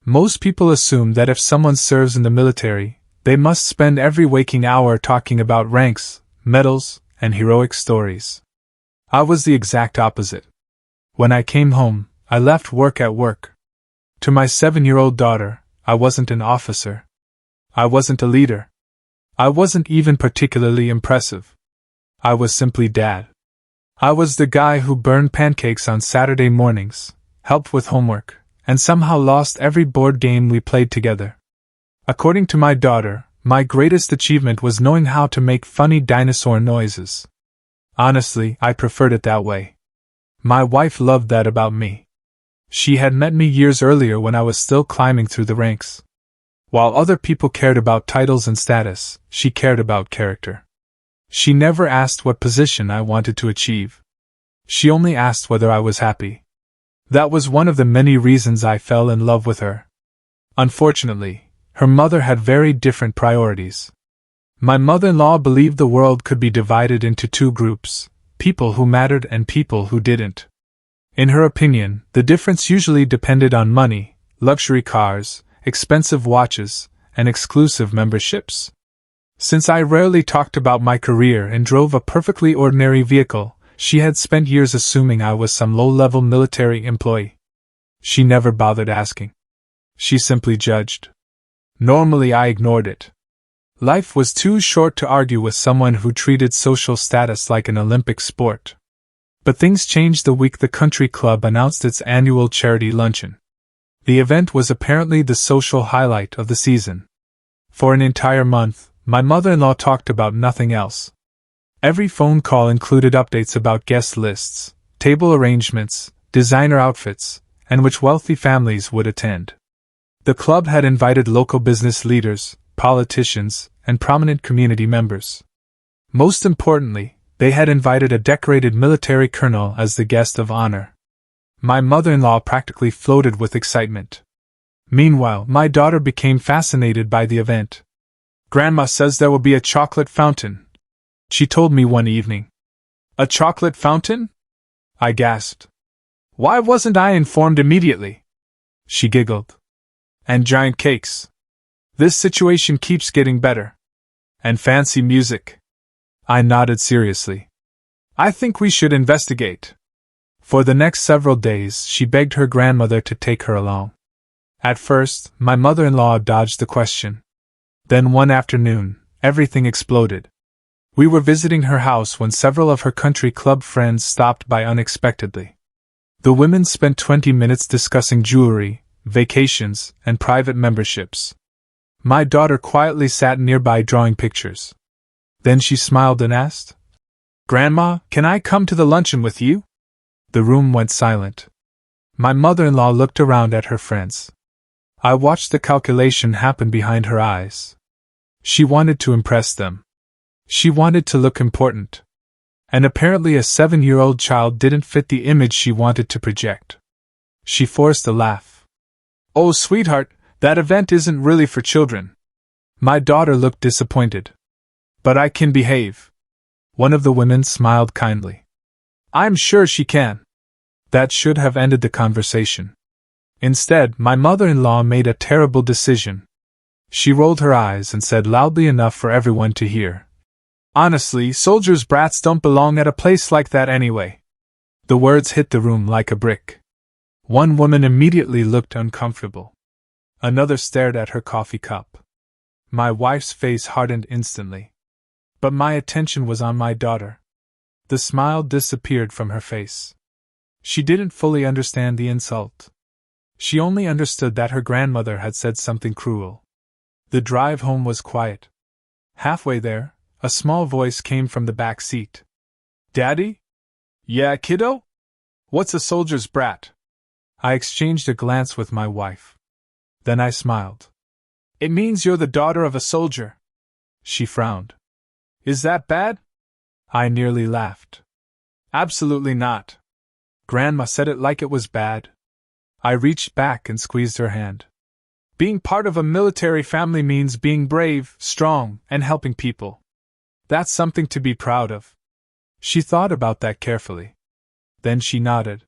Most people assume that if someone serves in the military, they must spend every waking hour talking about ranks, medals, and heroic stories. I was the exact opposite. When I came home, I left work at work. To my 7-year-old daughter, I wasn't an officer. I wasn't a leader. I wasn't even particularly impressive. I was simply Dad. I was the guy who burned pancakes on Saturday mornings, helped with homework, and somehow lost every board game we played together. According to my daughter, my greatest achievement was knowing how to make funny dinosaur noises. Honestly, I preferred it that way. My wife loved that about me. She had met me years earlier when I was still climbing through the ranks. While other people cared about titles and status, she cared about character. She never asked what position I wanted to achieve. She only asked whether I was happy. That was one of the many reasons I fell in love with her. Unfortunately, her mother had very different priorities. My mother-in-law believed the world could be divided into two groups, people who mattered and people who didn't. In her opinion, the difference usually depended on money, luxury cars, expensive watches, and exclusive memberships. Since I rarely talked about my career and drove a perfectly ordinary vehicle, she had spent years assuming I was some low-level military employee. She never bothered asking. She simply judged. Normally I ignored it. Life was too short to argue with someone who treated social status like an Olympic sport. But things changed the week the country club announced its annual charity luncheon. The event was apparently the social highlight of the season. For an entire month, my mother-in-law talked about nothing else. Every phone call included updates about guest lists, table arrangements, designer outfits, and which wealthy families would attend. The club had invited local business leaders, politicians, and prominent community members. Most importantly, they had invited a decorated military colonel as the guest of honor. My mother-in-law practically floated with excitement. Meanwhile, my daughter became fascinated by the event. "Grandma says there will be a chocolate fountain," she told me one evening. "A chocolate fountain?" I gasped. "Why wasn't I informed immediately?" She giggled. "And giant cakes. This situation keeps getting better. And fancy music." I nodded seriously. "I think we should investigate." For the next several days, she begged her grandmother to take her along. At first, my mother-in-law dodged the question. Then one afternoon, everything exploded. We were visiting her house when several of her country club friends stopped by unexpectedly. The women spent 20 minutes discussing jewelry, vacations, and private memberships. My daughter quietly sat nearby drawing pictures. Then she smiled and asked, "Grandma, can I come to the luncheon with you?" The room went silent. My mother-in-law looked around at her friends. I watched the calculation happen behind her eyes. She wanted to impress them. She wanted to look important. And apparently a 7-year-old child didn't fit the image she wanted to project. She forced a laugh. "Oh, sweetheart, that event isn't really for children." My daughter looked disappointed. "But I can behave." One of the women smiled kindly. "I'm sure she can." That should have ended the conversation. Instead, my mother-in-law made a terrible decision. She rolled her eyes and said loudly enough for everyone to hear, "Honestly, soldiers' brats don't belong at a place like that anyway." The words hit the room like a brick. One woman immediately looked uncomfortable. Another stared at her coffee cup. My wife's face hardened instantly. But my attention was on my daughter. The smile disappeared from her face. She didn't fully understand the insult. She only understood that her grandmother had said something cruel. The drive home was quiet. Halfway there, a small voice came from the back seat. "Daddy? Yeah, kiddo? What's a soldier's brat?" I exchanged a glance with my wife. Then I smiled. "It means you're the daughter of a soldier." She frowned. "Is that bad?" I nearly laughed. "Absolutely not. Grandma said it like it was bad." I reached back and squeezed her hand. "Being part of a military family means being brave, strong, and helping people. That's something to be proud of." She thought about that carefully. Then she nodded.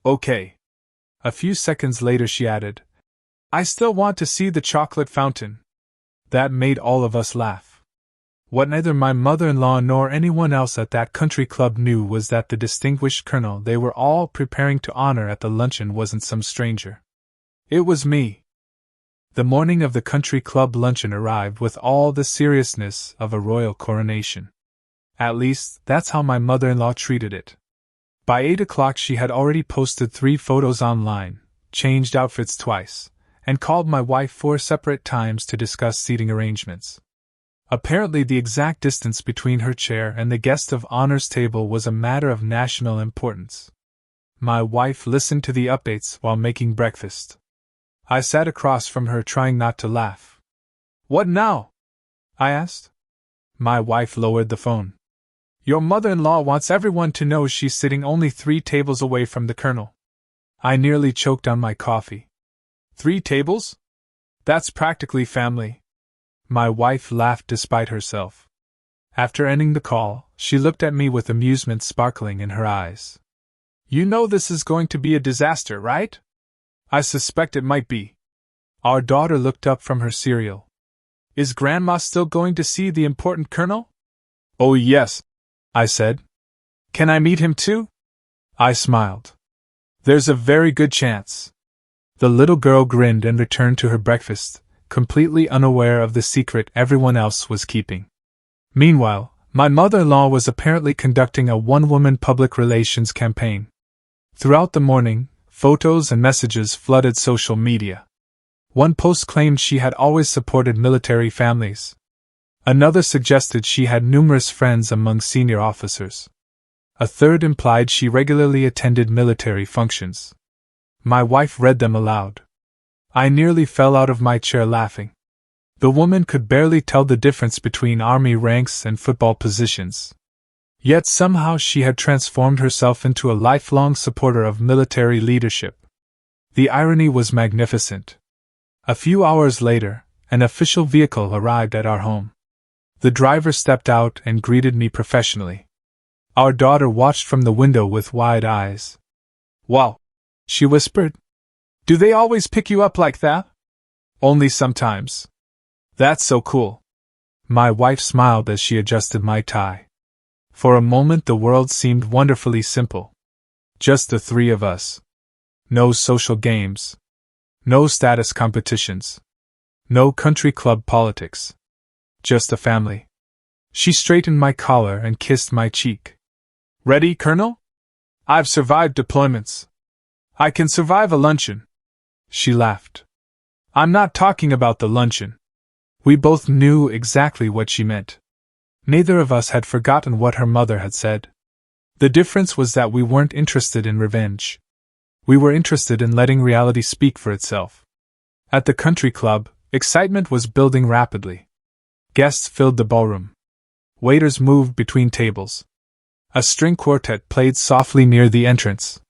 "Okay." A few seconds later she added, I still want to see the chocolate fountain. That made all of us laugh. What neither my mother-in-law nor anyone else at that country club knew was that the distinguished colonel they were all preparing to honor at the luncheon wasn't some stranger. It was me. The morning of the country club luncheon arrived with all the seriousness of a royal coronation. At least, that's how my mother-in-law treated it. By 8 o'clock she had already posted 3 photos online, changed outfits twice, and called my wife 4 separate times to discuss seating arrangements. Apparently the exact distance between her chair and the guest of honor's table was a matter of national importance. My wife listened to the updates while making breakfast. I sat across from her trying not to laugh. "What now?" I asked. My wife lowered the phone. "Your mother-in-law wants everyone to know she's sitting only 3 tables away from the colonel." I nearly choked on my coffee. 3 tables? That's practically family. My wife laughed despite herself. After ending the call, she looked at me with amusement sparkling in her eyes. "You know this is going to be a disaster, right?" "I suspect it might be." Our daughter looked up from her cereal. "Is Grandma still going to see the important colonel?" "Oh yes," I said. "Can I meet him too?" I smiled. "There's a very good chance." The little girl grinned and returned to her breakfast, completely unaware of the secret everyone else was keeping. Meanwhile, my mother-in-law was apparently conducting a one-woman public relations campaign. Throughout the morning, photos and messages flooded social media. One post claimed she had always supported military families. Another suggested she had numerous friends among senior officers. A third implied she regularly attended military functions. My wife read them aloud. I nearly fell out of my chair laughing. The woman could barely tell the difference between army ranks and football positions. Yet somehow she had transformed herself into a lifelong supporter of military leadership. The irony was magnificent. A few hours later, an official vehicle arrived at our home. The driver stepped out and greeted me professionally. Our daughter watched from the window with wide eyes. "Wow," she whispered. "Do they always pick you up like that?" "Only sometimes." "That's so cool." My wife smiled as she adjusted my tie. For a moment the world seemed wonderfully simple. Just the 3 of us. No social games. No status competitions. No country club politics. Just a family. She straightened my collar and kissed my cheek. "Ready, Colonel? I've survived deployments. I can survive a luncheon." She laughed. "I'm not talking about the luncheon." We both knew exactly what she meant. Neither of us had forgotten what her mother had said. The difference was that we weren't interested in revenge. We were interested in letting reality speak for itself. At the country club, excitement was building rapidly. Guests filled the ballroom. Waiters moved between tables. A string quartet played softly near the entrance.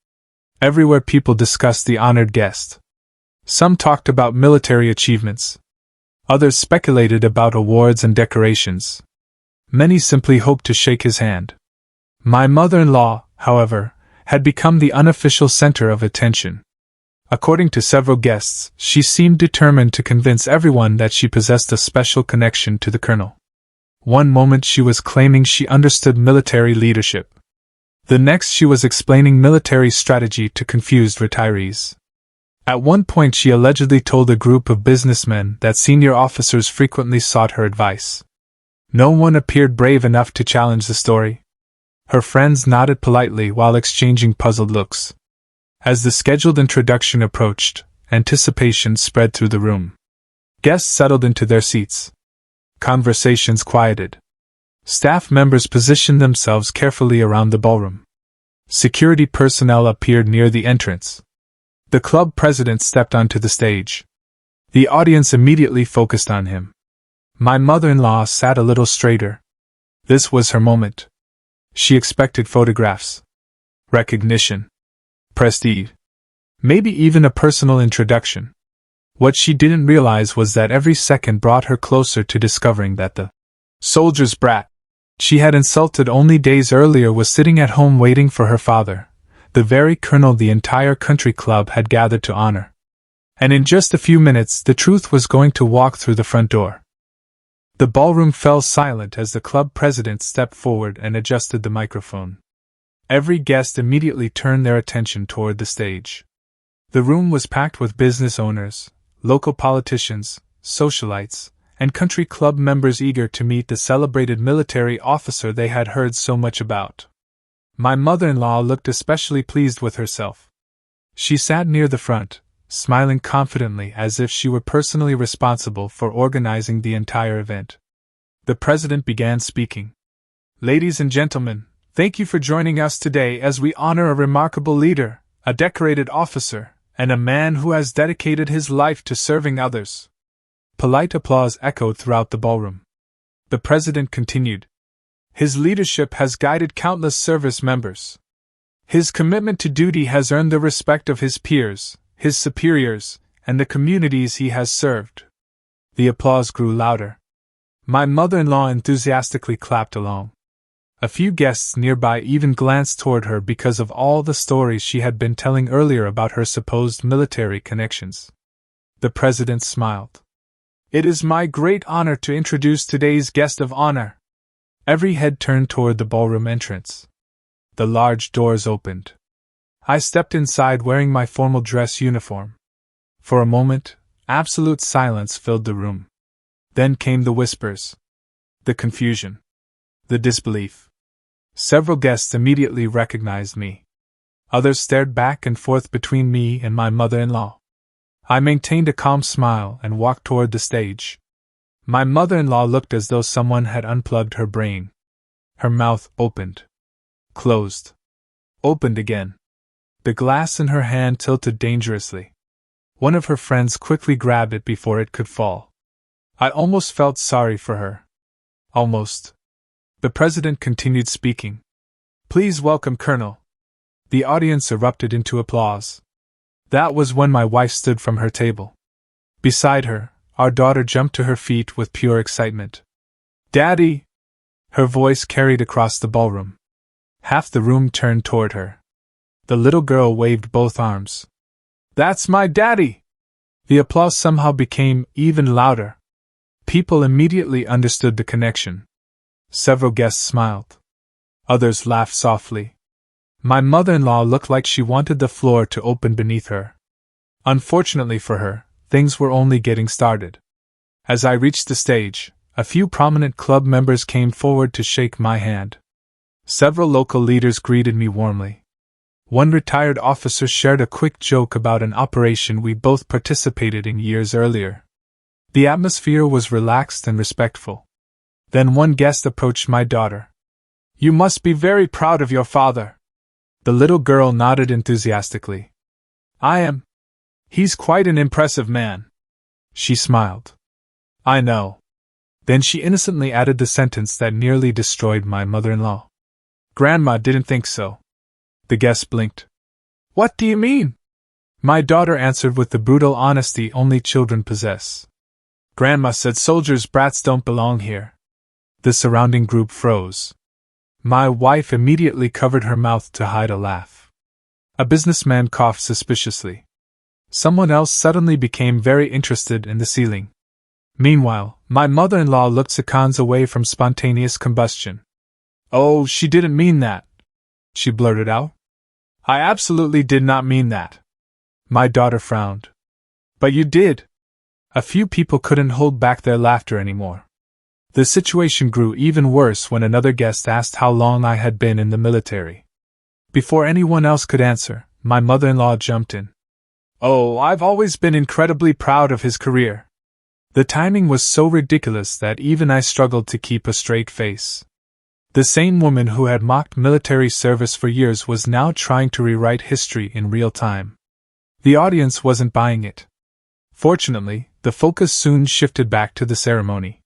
Everywhere people discussed the honored guest. Some talked about military achievements. Others speculated about awards and decorations. Many simply hoped to shake his hand. My mother-in-law, however, had become the unofficial center of attention. According to several guests, she seemed determined to convince everyone that she possessed a special connection to the colonel. One moment she was claiming she understood military leadership. The next she was explaining military strategy to confused retirees. At one point she allegedly told a group of businessmen that senior officers frequently sought her advice. No one appeared brave enough to challenge the story. Her friends nodded politely while exchanging puzzled looks. As the scheduled introduction approached, anticipation spread through the room. Guests settled into their seats. Conversations quieted. Staff members positioned themselves carefully around the ballroom. Security personnel appeared near the entrance. The club president stepped onto the stage. The audience immediately focused on him. My mother-in-law sat a little straighter. This was her moment. She expected photographs, recognition, prestige, maybe even a personal introduction. What she didn't realize was that every second brought her closer to discovering that the soldier's brat she had insulted only days earlier was sitting at home waiting for her father, the very colonel the entire country club had gathered to honor. And in just a few minutes, the truth was going to walk through the front door. The ballroom fell silent as the club president stepped forward and adjusted the microphone. Every guest immediately turned their attention toward the stage. The room was packed with business owners, local politicians, socialites, and country club members eager to meet the celebrated military officer they had heard so much about. My mother-in-law looked especially pleased with herself. She sat near the front, smiling confidently as if she were personally responsible for organizing the entire event. The president began speaking. "Ladies and gentlemen, thank you for joining us today as we honor a remarkable leader, a decorated officer, and a man who has dedicated his life to serving others." Polite applause echoed throughout the ballroom. The president continued. "His leadership has guided countless service members. His commitment to duty has earned the respect of his peers, his superiors, and the communities he has served." The applause grew louder. My mother-in-law enthusiastically clapped along. A few guests nearby even glanced toward her because of all the stories she had been telling earlier about her supposed military connections. The president smiled. "It is my great honor to introduce today's guest of honor." Every head turned toward the ballroom entrance. The large doors opened. I stepped inside wearing my formal dress uniform. For a moment, absolute silence filled the room. Then came the whispers, the confusion, the disbelief. Several guests immediately recognized me. Others stared back and forth between me and my mother-in-law. I maintained a calm smile and walked toward the stage. My mother-in-law looked as though someone had unplugged her brain. Her mouth opened, closed, opened again. The glass in her hand tilted dangerously. One of her friends quickly grabbed it before it could fall. I almost felt sorry for her. Almost. The president continued speaking. "Please welcome Colonel." The audience erupted into applause. That was when my wife stood from her table. Beside her, our daughter jumped to her feet with pure excitement. "Daddy!" Her voice carried across the ballroom. Half the room turned toward her. The little girl waved both arms. "That's my daddy!" The applause somehow became even louder. People immediately understood the connection. Several guests smiled. Others laughed softly. My mother-in-law looked like she wanted the floor to open beneath her. Unfortunately for her, things were only getting started. As I reached the stage, a few prominent club members came forward to shake my hand. Several local leaders greeted me warmly. One retired officer shared a quick joke about an operation we both participated in years earlier. The atmosphere was relaxed and respectful. Then one guest approached my daughter. "You must be very proud of your father." The little girl nodded enthusiastically. "I am. He's quite an impressive man." She smiled. "I know." Then she innocently added the sentence that nearly destroyed my mother-in-law. "Grandma didn't think so." The guest blinked. "What do you mean?" My daughter answered with the brutal honesty only children possess. "Grandma said soldiers' brats don't belong here." The surrounding group froze. My wife immediately covered her mouth to hide a laugh. A businessman coughed suspiciously. Someone else suddenly became very interested in the ceiling. Meanwhile, my mother-in-law looked seconds away from spontaneous combustion. "Oh, she didn't mean that," she blurted out. "I absolutely did not mean that." My daughter frowned. "But you did." A few people couldn't hold back their laughter anymore. The situation grew even worse when another guest asked how long I had been in the military. Before anyone else could answer, my mother-in-law jumped in. "Oh, I've always been incredibly proud of his career." The timing was so ridiculous that even I struggled to keep a straight face. The same woman who had mocked military service for years was now trying to rewrite history in real time. The audience wasn't buying it. Fortunately, the focus soon shifted back to the ceremony.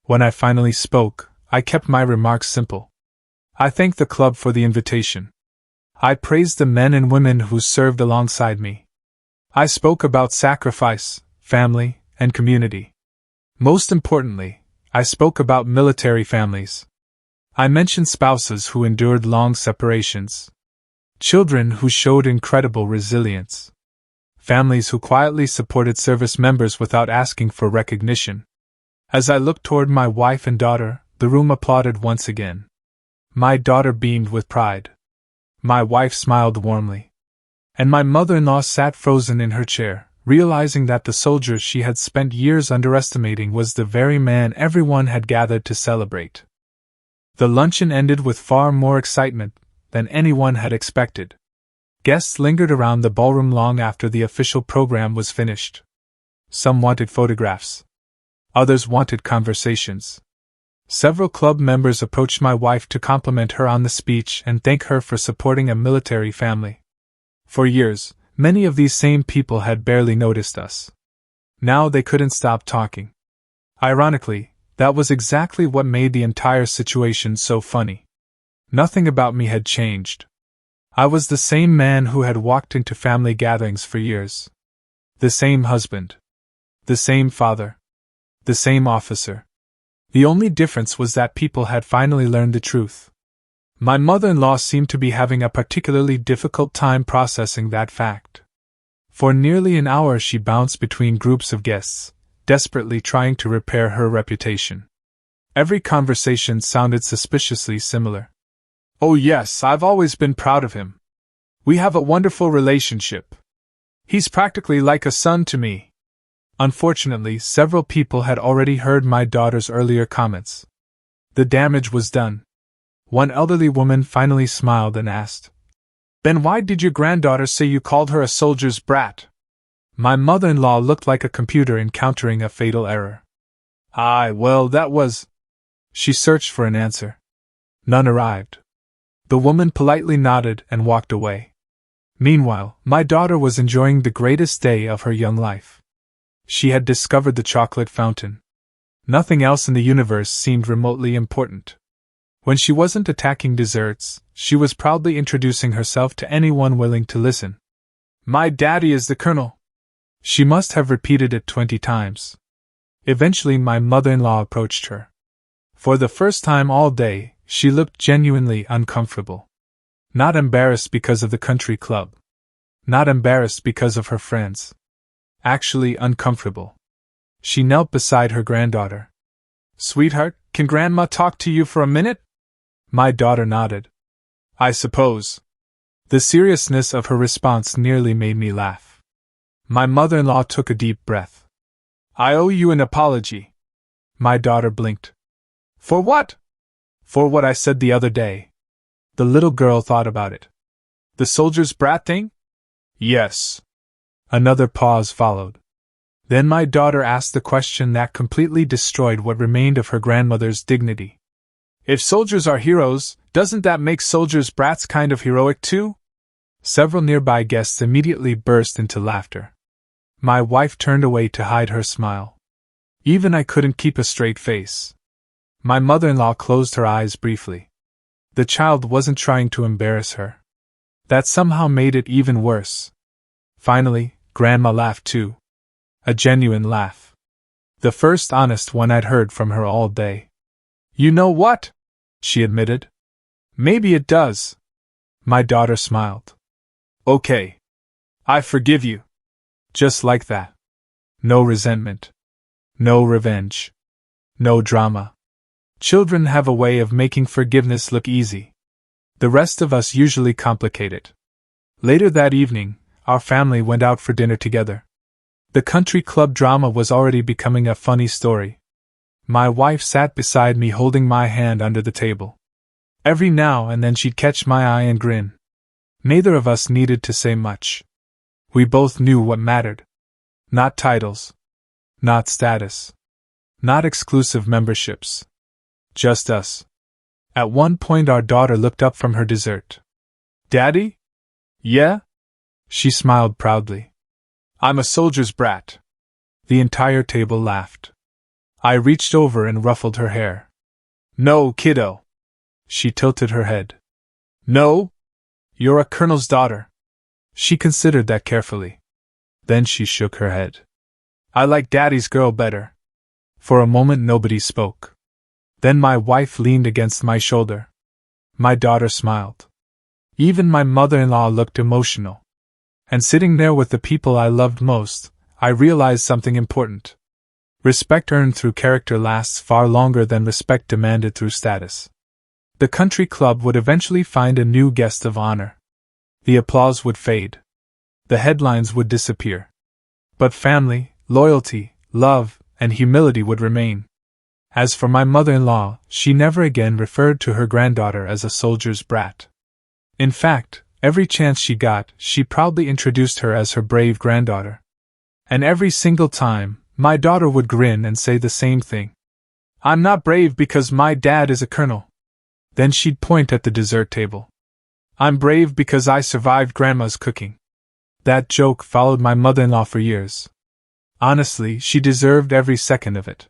When I finally spoke, I kept my remarks simple. I thanked the club for the invitation. I praised the men and women who served alongside me. I spoke about sacrifice, family, and community. Most importantly, I spoke about military families. I mentioned spouses who endured long separations, children who showed incredible resilience, families who quietly supported service members without asking for recognition. As I looked toward my wife and daughter, the room applauded once again. My daughter beamed with pride. My wife smiled warmly. And my mother-in-law sat frozen in her chair, realizing that the soldier she had spent years underestimating was the very man everyone had gathered to celebrate. The luncheon ended with far more excitement than anyone had expected. Guests lingered around the ballroom long after the official program was finished. Some wanted photographs. Others wanted conversations. Several club members approached my wife to compliment her on the speech and thank her for supporting a military family. For years, many of these same people had barely noticed us. Now they couldn't stop talking. Ironically, that was exactly what made the entire situation so funny. Nothing about me had changed. I was the same man who had walked into family gatherings for years. The same husband. The same father. The same officer. The only difference was that people had finally learned the truth. My mother-in-law seemed to be having a particularly difficult time processing that fact. For nearly an hour she bounced between groups of guests, desperately trying to repair her reputation. Every conversation sounded suspiciously similar. "Oh yes, I've always been proud of him. We have a wonderful relationship. He's practically like a son to me." Unfortunately, several people had already heard my daughter's earlier comments. The damage was done. One elderly woman finally smiled and asked, "Then why did your granddaughter say you called her a soldier's brat?" My mother-in-law looked like a computer encountering a fatal error. Well, that was... She searched for an answer. None arrived. The woman politely nodded and walked away. Meanwhile, my daughter was enjoying the greatest day of her young life. She had discovered the chocolate fountain. Nothing else in the universe seemed remotely important. When she wasn't attacking desserts, she was proudly introducing herself to anyone willing to listen. "My daddy is the colonel." She must have repeated it 20 times. Eventually my mother-in-law approached her. For the first time all day, she looked genuinely uncomfortable. Not embarrassed because of the country club. Not embarrassed because of her friends. Actually uncomfortable. She knelt beside her granddaughter. "Sweetheart, can Grandma talk to you for a minute?" My daughter nodded. "I suppose." The seriousness of her response nearly made me laugh. My mother-in-law took a deep breath. "I owe you an apology." My daughter blinked. "For what?" "For what I said the other day." The little girl thought about it. "The soldier's brat thing?" "Yes." Another pause followed. Then my daughter asked the question that completely destroyed what remained of her grandmother's dignity. "If soldiers are heroes, doesn't that make soldiers' brats kind of heroic too?" Several nearby guests immediately burst into laughter. My wife turned away to hide her smile. Even I couldn't keep a straight face. My mother-in-law closed her eyes briefly. The child wasn't trying to embarrass her. That somehow made it even worse. Finally, Grandma laughed too. A genuine laugh. The first honest one I'd heard from her all day. "You know what?" she admitted. "Maybe it does." My daughter smiled. "Okay. I forgive you." Just like that. No resentment. No revenge. No drama. Children have a way of making forgiveness look easy. The rest of us usually complicate it. Later that evening, our family went out for dinner together. The country club drama was already becoming a funny story. My wife sat beside me holding my hand under the table. Every now and then she'd catch my eye and grin. Neither of us needed to say much. We both knew what mattered. Not titles. Not status. Not exclusive memberships. Just us. At one point our daughter looked up from her dessert. "Daddy?" "Yeah?" She smiled proudly. "I'm a soldier's brat." The entire table laughed. I reached over and ruffled her hair. "No, kiddo." She tilted her head. "No? You're a colonel's daughter." She considered that carefully. Then she shook her head. "I like Daddy's girl better." For a moment nobody spoke. Then my wife leaned against my shoulder. My daughter smiled. Even my mother-in-law looked emotional. And sitting there with the people I loved most, I realized something important. Respect earned through character lasts far longer than respect demanded through status. The country club would eventually find a new guest of honor. The applause would fade. The headlines would disappear. But family, loyalty, love, and humility would remain. As for my mother-in-law, she never again referred to her granddaughter as a soldier's brat. In fact, every chance she got, she proudly introduced her as her brave granddaughter. And every single time, my daughter would grin and say the same thing. "I'm not brave because my dad is a colonel." Then she'd point at the dessert table. "I'm brave because I survived Grandma's cooking." That joke followed my mother-in-law for years. Honestly, she deserved every second of it.